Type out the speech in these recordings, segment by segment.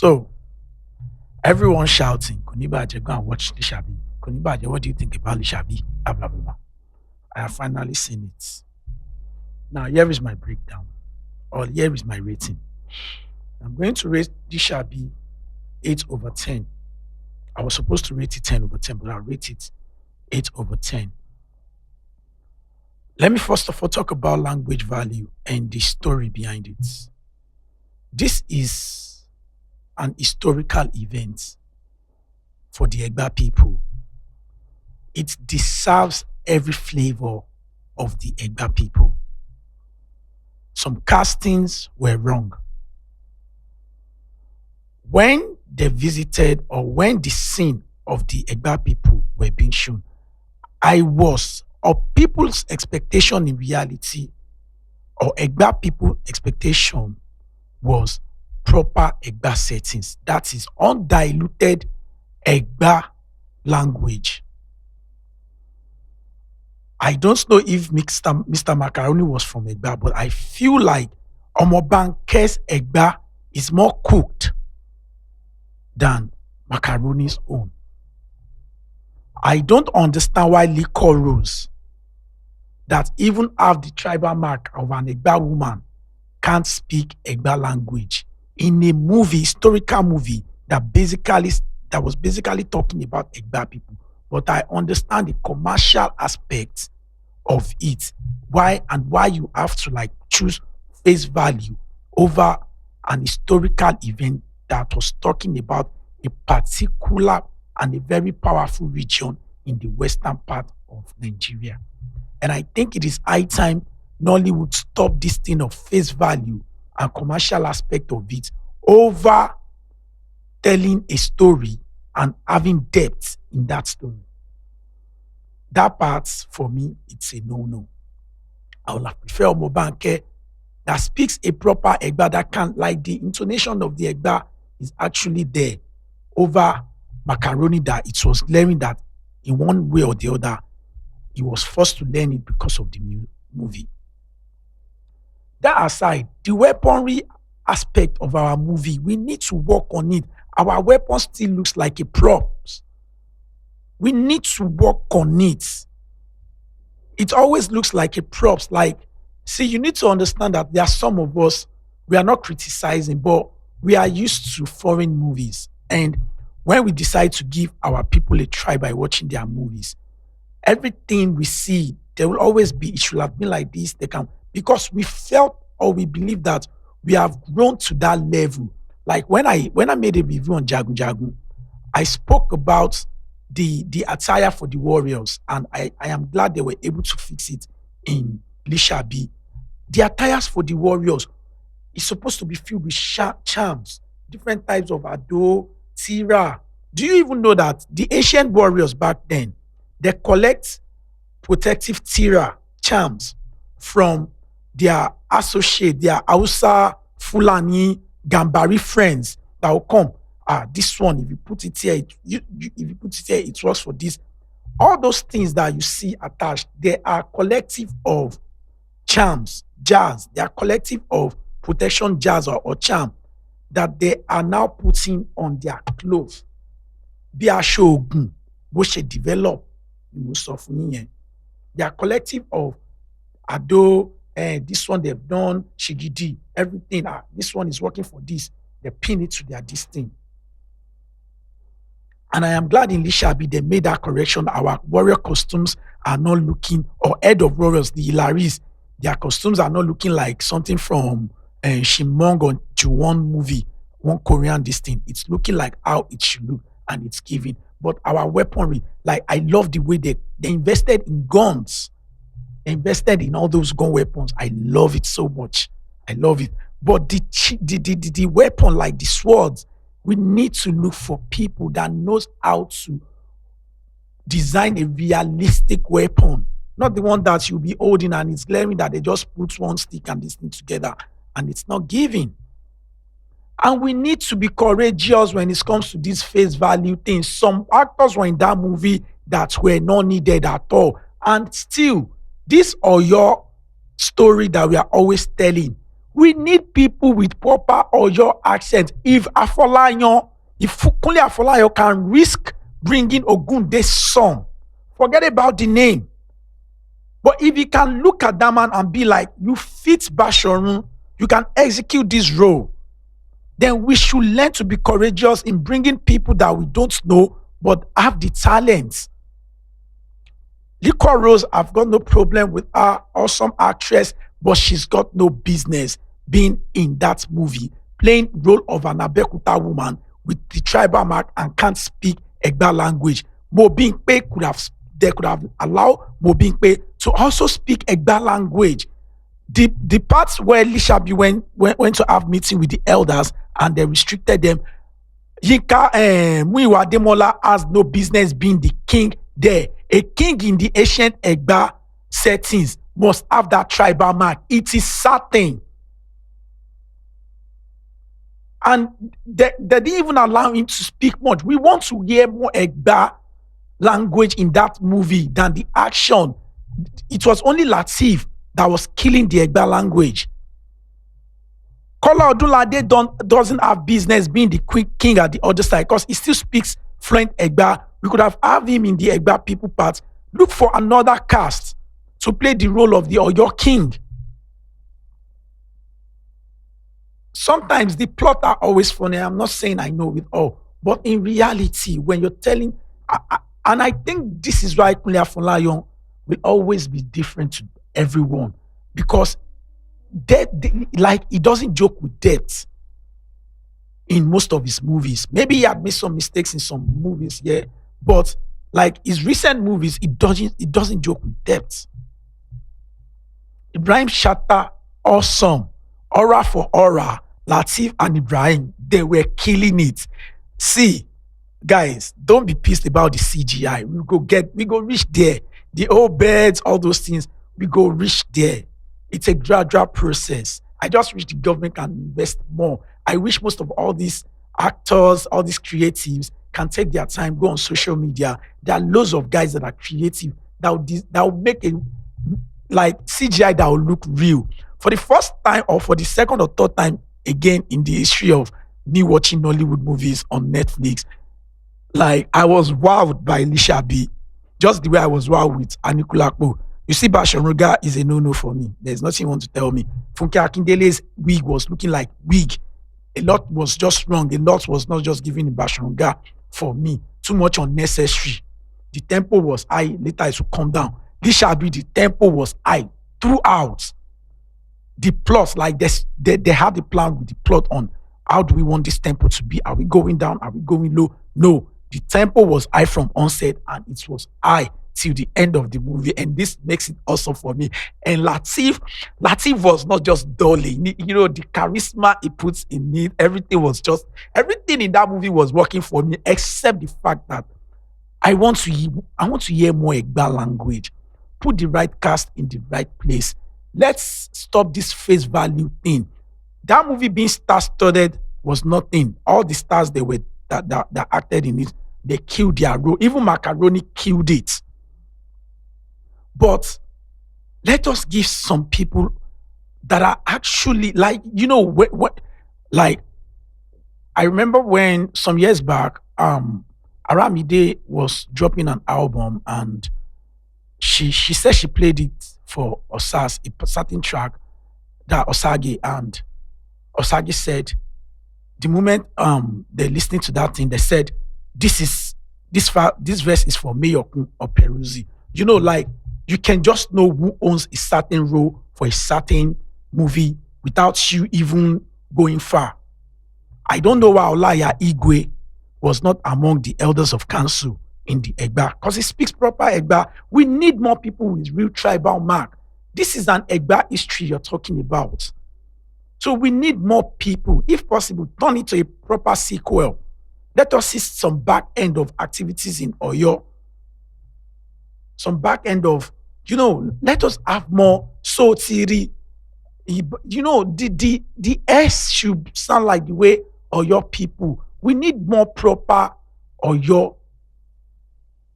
So everyone shouting, Kunibaje, go and watch Lishabi. Kunibaje, what do you think about Lishabi? Blah, blah, blah, blah. I have finally seen it. Now, here is my breakdown, or here is my rating. I'm going to rate Lishabi 8 over 10. I was supposed to rate it 10 over 10, but I'll rate it 8 over 10. Let me first of all talk about language value and the story behind it. This is an historical event for the Egba people. It deserves every flavor of the Egba people. Some castings were wrong. When they visited or when the scene of the Egba people were being shown, I was, or people's expectation in reality, or Egba people expectation was proper Egba settings. That is undiluted Egba language. I don't know if Mr. Macaroni was from Egba, but I feel like Omobanke's Egba is more cooked than Macaroni's own. I don't understand why Liquor Rose, that even have the tribal mark of an Egba woman, can't speak Egba language in a movie, historical movie that was basically talking about Egba people. But I understand the commercial aspect of it. Why you have to like choose face value over an historical event that was talking about a particular and a very powerful region in the western part of Nigeria. And I think it is high time Nollywood stop this thing of face value and commercial aspect of it over telling a story and having depth in that story. That part, for me, it's a no-no. I would have preferred Mobanke that speaks a proper Egba that can, like the intonation of the Egba is actually there over Macaroni that it was learning that in one way or the other, he was forced to learn it because of the movie. That aside, the weaponry aspect of our movie, we need to work on it. Our weapon still looks like a props. We need to work on it. It always looks like a props. Like, see, you need to understand that there are some of us, we are not criticizing, but we are used to foreign movies. And when we decide to give our people a try by watching their movies, everything we see, there will always be, it should have been like this. They can, because we felt or we believe that we have grown to that level. Like when I made a review on Jagun Jagun, I spoke about the attire for the warriors, and I am glad they were able to fix it in Lishabi. The attires for the warriors is supposed to be filled with charms, different types of ado, tira. Do you even know that the ancient warriors back then, they collect protective tira, charms from their associate, their Hausa, Fulani, Gambari friends that will come. This one, if you put it here, if you put it here, it works for this. All those things that you see attached, they are collective of charms, jars. They are collective of protection jars or charm that they are now putting on their clothes. Bí aṣọ ogun bó ṣe develop ni mo sọ fún yín yẹn. They are collective of ado, this one they've done, shigidi, everything. This one is working for this. They pin it to their this thing. And I am glad in Lishabi they made that correction. Our warrior costumes are not looking, or head of warriors, the Hilaris, their costumes are not looking like something from Shimong or Juwon movie, one Korean this thing. It's looking like how it should look, and it's giving. But our weaponry, like I love the way they invested in guns. They invested in all those gun weapons. I love it so much. I love it. But the weapon, like the swords, we need to look for people that knows how to design a realistic weapon, not the one that you'll be holding and it's glaring that they just put one stick and this thing together and it's not giving. And we need to be courageous when it comes to these face value things. Some actors were in that movie that were not needed at all. And still, this or your story that we are always telling, We need people with proper Oyo accent. If Kunle Afolayan can risk bringing Ogunde's son, forget about the name. But if he can look at that man and be like, you fit Bashorun, you can execute this role, then we should learn to be courageous in bringing people that we don't know but have the talent. Liquor Rose, I've got no problem with her, awesome actress, but she's got no business being in that movie, playing role of an Abekuta woman with the tribal mark and can't speak Egba language. Mobimpe they could have allowed Mobimpe to also speak Egba language. The parts where Lisabi went to have meeting with the elders and they restricted them, Yinka Muiwa Demola has no business being the king there. A king in the ancient Egba settings must have that tribal mark. It is certain. And they didn't even allow him to speak much. We want to hear more Egba language in that movie than the action. It was only Latif that was killing the Egba language. Kola Odunlade doesn't have business being the king at the other side because he still speaks fluent Egba. We could have him in the Egba people part. Look for another cast to play the role of the Oyo king. Sometimes the plot are always funny. I'm not saying I know it all, but in reality, when you're telling, and I think this is why Kunle Afolayan will always be different to everyone because like he doesn't joke with depth in most of his movies. Maybe he had made some mistakes in some movies, yeah, but like his recent movies, it doesn't joke with depth. Ibrahim Shatta, awesome. Aura for aura, Latif and Ibrahim, they were killing it. See, guys, don't be pissed about the CGI. We go reach there. The old beds, all those things, we go reach there. It's a gradual process. I just wish the government can invest more. I wish most of all these actors, all these creatives can take their time, go on social media. There are loads of guys that are creative that will make a like CGI that will look real. For the first time or for the second or third time again in the history of me watching Nollywood movies on Netflix, like I was wowed by Lisabi, just the way I was wowed with Anikulapo. You see, Basharuga is a no-no for me. There's nothing you want to tell me. Funke Akindele's wig was looking like wig. A lot was just wrong. A lot was not just given Basharuga for me. Too much unnecessary. The tempo was high. Later it should come down. Lisabi, the tempo was high throughout. The plot, like this, they had the plan with the plot on how do we want this tempo to be? Are we going down? Are we going low? No, the tempo was high from onset and it was high till the end of the movie, and this makes it awesome for me. And Latif was not just dulling, the charisma he puts in it, everything in that movie was working for me, except the fact that I want to hear more Egba language. Put the right cast in the right place. Let's stop this face value thing. That movie being star-studded was nothing. All the stars that acted in it, they killed their role. Even Macaroni killed it. But let us give some people that are actually like, like I remember when some years back, Aramide was dropping an album and she said she played it for Osas, a certain track that Osage, and Osage said the moment they're listening to that thing, they said this verse is for Mayokun or Peruzzi. Like you can just know who owns a certain role for a certain movie without you even going far. I don't know why Olaya Igwe was not among the elders of council in the Egba because he speaks proper Egba. We need more people with real tribal mark. This is an Egba history you're talking about. So we need more people. If possible, turn it to a proper sequel. Let us see some back end of activities in Oyo. Some back end of, let us have more so theory. The S should sound like the way Oyo people. We need more proper Oyo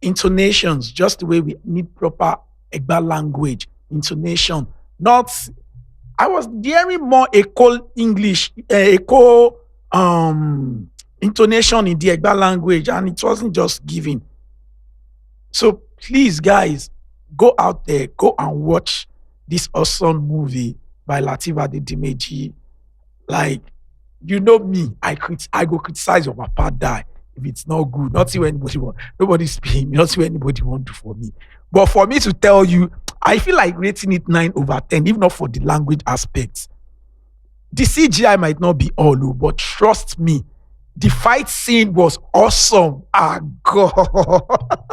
intonations, just the way we need proper Egba language intonation. Not I was hearing more echo English, echo intonation in the Egba language, and it wasn't just giving. So please, guys, go out there, go and watch this awesome movie by Lateef Adedimeji. Like, you know me, I go criticize your papa die if it's not good. Not see what anybody want. Nobody's paying me. Not see what anybody want to do for me. But for me to tell you, I feel like rating it 9/10, if not for the language aspects. The CGI might not be all, oh, but trust me, the fight scene was awesome. Ah, God.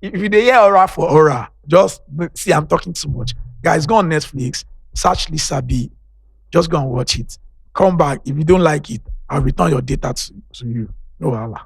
If you dey hear aura for aura, just see I'm talking too much. Guys, go on Netflix, search Lisabi, just go and watch it. Come back. If you don't like it, I'll return your data to you. No wahala.